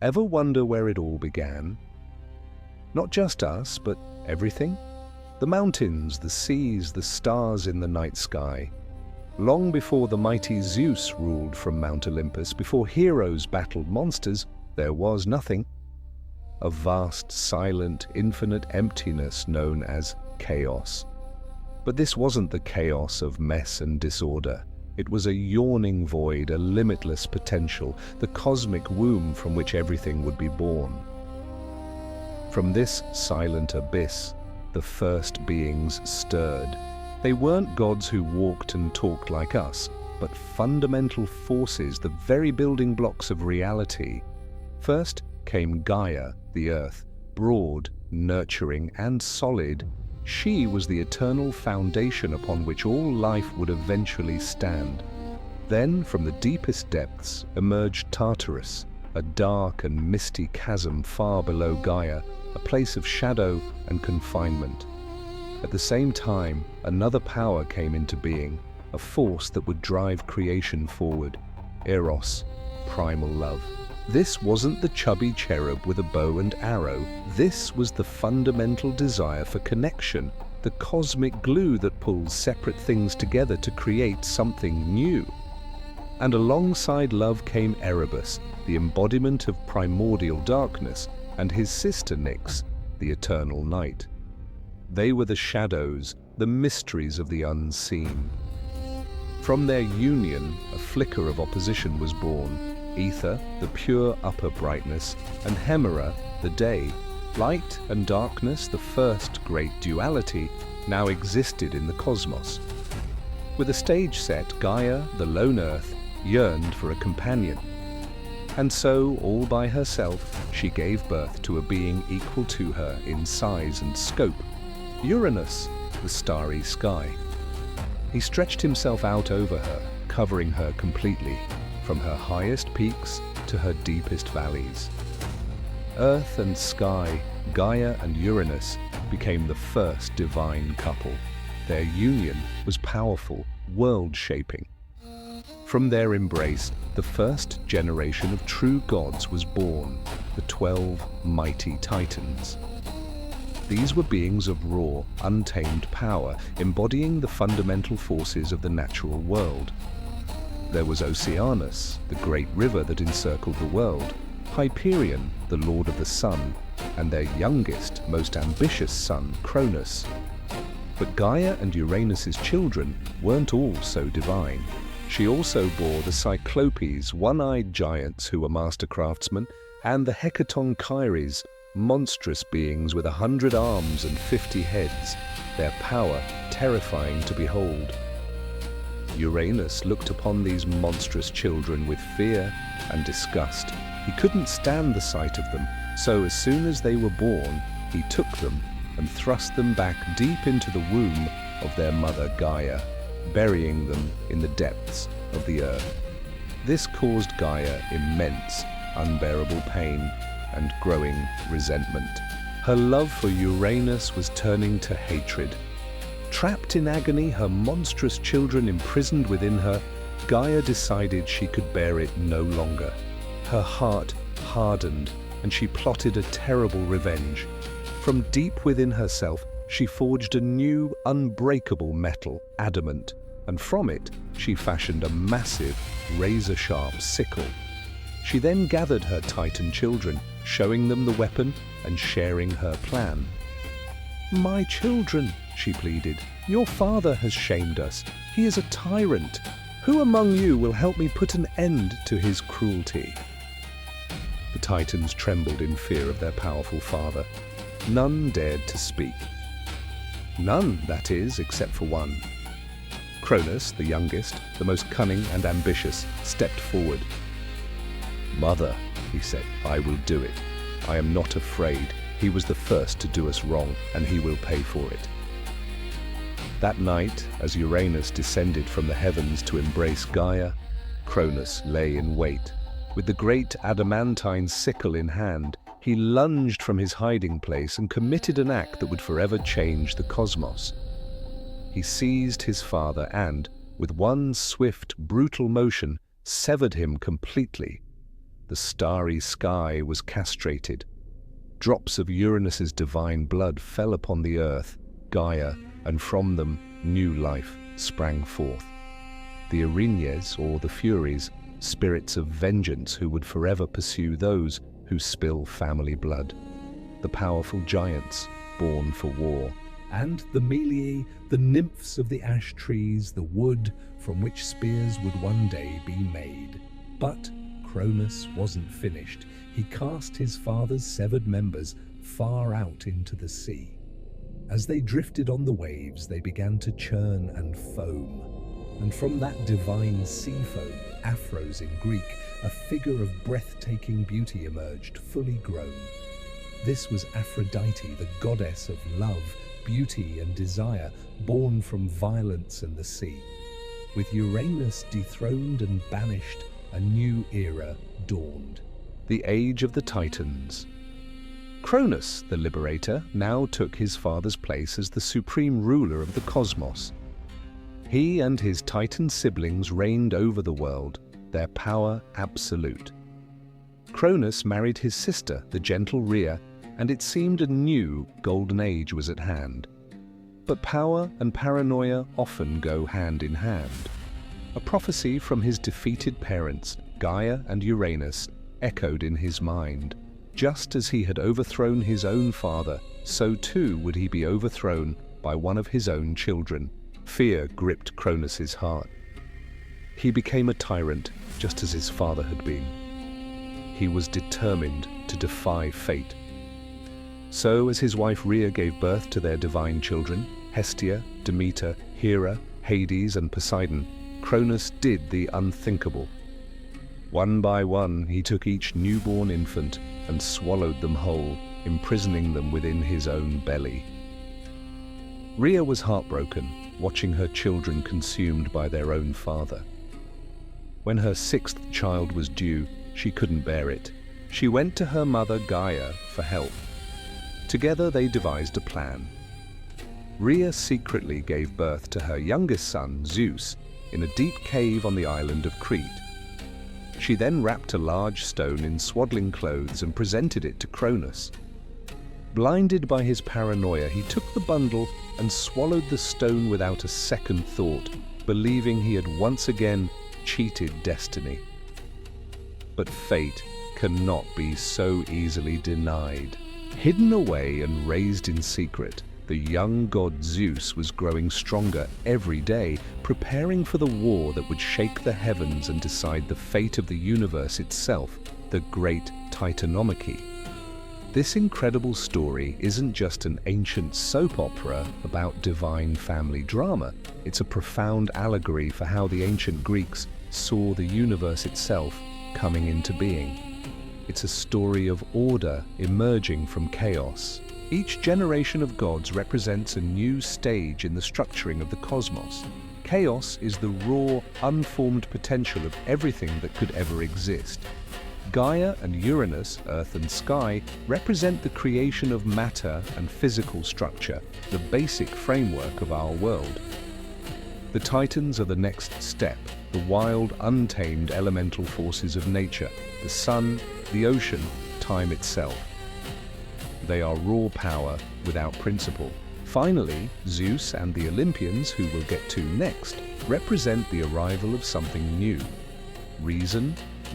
Ever wonder where it all began? Not just us, but everything? The mountains, the seas, the stars in the night sky. Long before the mighty Zeus ruled from Mount Olympus, before heroes battled monsters, there was nothing. A vast, silent, infinite emptiness known as chaos. But this wasn't the chaos of mess and disorder. It was a yawning void, a limitless potential, the cosmic womb from which everything would be born. From this silent abyss, the first beings stirred. They weren't gods who walked and talked like us, but fundamental forces, the very building blocks of reality. First came Gaia, the earth, broad, nurturing, and solid. She was the eternal foundation upon which all life would eventually stand. Then, from the deepest depths, emerged Tartarus, a dark and misty chasm far below Gaia, a place of shadow and confinement. At the same time, another power came into being, a force that would drive creation forward. Eros, primal love. This wasn't the chubby cherub with a bow and arrow. This was the fundamental desire for connection, the cosmic glue that pulls separate things together to create something new. And alongside love came Erebus, the embodiment of primordial darkness, and his sister Nyx, the eternal night. They were the shadows, the mysteries of the unseen. From their union, a flicker of opposition was born. Ether, the pure upper brightness, and Hemera, the day. Light and darkness, the first great duality, now existed in the cosmos. With a stage set, Gaia, the lone earth, yearned for a companion. And so, all by herself, she gave birth to a being equal to her in size and scope, Uranus, the starry sky. He stretched himself out over her, covering her completely, from her highest peaks to her deepest valleys. Earth and sky, Gaia and Uranus, became the first divine couple. Their union was powerful, world-shaping. From their embrace, the first generation of true gods was born, the 12 mighty Titans. These were beings of raw, untamed power, embodying the fundamental forces of the natural world. There was Oceanus, the great river that encircled the world, Hyperion, the lord of the sun, and their youngest, most ambitious son, Cronus. But Gaia and Uranus's children weren't all so divine. She also bore the Cyclopes, one-eyed giants who were master craftsmen, and the Hecatonchires, monstrous beings with 100 arms and 50 heads, their power terrifying to behold. Uranus looked upon these monstrous children with fear and disgust. He couldn't stand the sight of them, so as soon as they were born, he took them and thrust them back deep into the womb of their mother Gaia, burying them in the depths of the earth. This caused Gaia immense, unbearable pain and growing resentment. Her love for Uranus was turning to hatred. Trapped in agony, her monstrous children imprisoned within her, Gaia decided she could bear it no longer. Her heart hardened, and she plotted a terrible revenge. From deep within herself, she forged a new, unbreakable metal, adamant, and from it, she fashioned a massive, razor-sharp sickle. She then gathered her Titan children, showing them the weapon and sharing her plan. "My children," she pleaded, "your father has shamed us. He is a tyrant. Who among you will help me put an end to his cruelty?" The Titans trembled in fear of their powerful father. None dared to speak. None, that is, except for one. Cronus, the youngest, the most cunning and ambitious, stepped forward. "Mother," he said, "I will do it. I am not afraid. He was the first to do us wrong, and he will pay for it." That night, as Uranus descended from the heavens to embrace Gaia, Cronus lay in wait. With the great adamantine sickle in hand, he lunged from his hiding place and committed an act that would forever change the cosmos. He seized his father and, with one swift, brutal motion, severed him completely. the starry sky was castrated. Drops of Uranus's divine blood fell upon the earth, Gaia, and from them new life sprang forth. The Erinyes, or the Furies, spirits of vengeance who would forever pursue those who spill family blood. The powerful giants, born for war. And the Meliae, the nymphs of the ash trees, the wood from which spears would one day be made. But Cronus wasn't finished. He cast his father's severed members far out into the sea. As they drifted on the waves, they began to churn and foam. And from that divine sea foam, Aphros in Greek, a figure of breathtaking beauty emerged, fully grown. This was Aphrodite, the goddess of love, beauty and desire, born from violence and the sea. With Uranus dethroned and banished, a new era dawned. The Age of the Titans. Cronus, the liberator, now took his father's place as the supreme ruler of the cosmos. He and his Titan siblings reigned over the world, their power absolute. Cronus married his sister, the gentle Rhea, and it seemed a new golden age was at hand. But power and paranoia often go hand in hand. A prophecy from his defeated parents, Gaia and Uranus, echoed in his mind. Just as he had overthrown his own father, so too would he be overthrown by one of his own children. Fear gripped Cronus's heart. He became a tyrant, just as his father had been. He was determined to defy fate. So, as his wife Rhea gave birth to their divine children, Hestia, Demeter, Hera, Hades, and Poseidon, Cronus did the unthinkable. One by one, he took each newborn infant and swallowed them whole, imprisoning them within his own belly. Rhea was heartbroken, watching her children consumed by their own father. When her sixth child was due, she couldn't bear it. She went to her mother Gaia for help. Together they devised a plan. Rhea secretly gave birth to her youngest son, Zeus, in a deep cave on the island of Crete. She then wrapped a large stone in swaddling clothes and presented it to Cronus. Blinded by his paranoia, he took the bundle and swallowed the stone without a second thought, believing he had once again cheated destiny. But fate cannot be so easily denied. Hidden away and raised in secret, the young god Zeus was growing stronger every day, preparing for the war that would shake the heavens and decide the fate of the universe itself, the Great Titanomachy. This incredible story isn't just an ancient soap opera about divine family drama. It's a profound allegory for how the ancient Greeks saw the universe itself coming into being. It's a story of order emerging from chaos. Each generation of gods represents a new stage in the structuring of the cosmos. Chaos is the raw, unformed potential of everything that could ever exist. Gaia and Uranus, earth and sky, represent the creation of matter and physical structure, the basic framework of our world. The Titans are the next step, the wild, untamed elemental forces of nature, the sun, the ocean, time itself. They are raw power without principle. Finally, Zeus and the Olympians, who we'll get to next, represent the arrival of something new. Reason,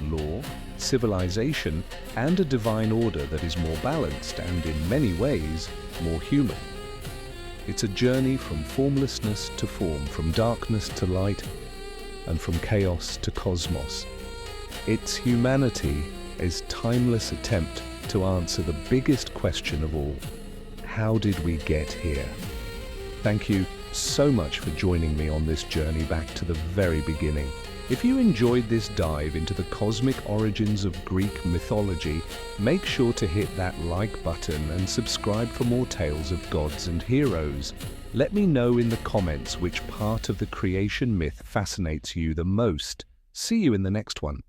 law, civilization, and a divine order that is more balanced and, in many ways, more human. It's a journey from formlessness to form, from darkness to light, and from chaos to cosmos. It's humanity's timeless attempt to answer the biggest question of all: how did we get here? Thank you so much for joining me on this journey back to the very beginning. If you enjoyed this dive into the cosmic origins of Greek mythology, make sure to hit that like button and subscribe for more tales of gods and heroes. Let me know in the comments which part of the creation myth fascinates you the most. See you in the next one.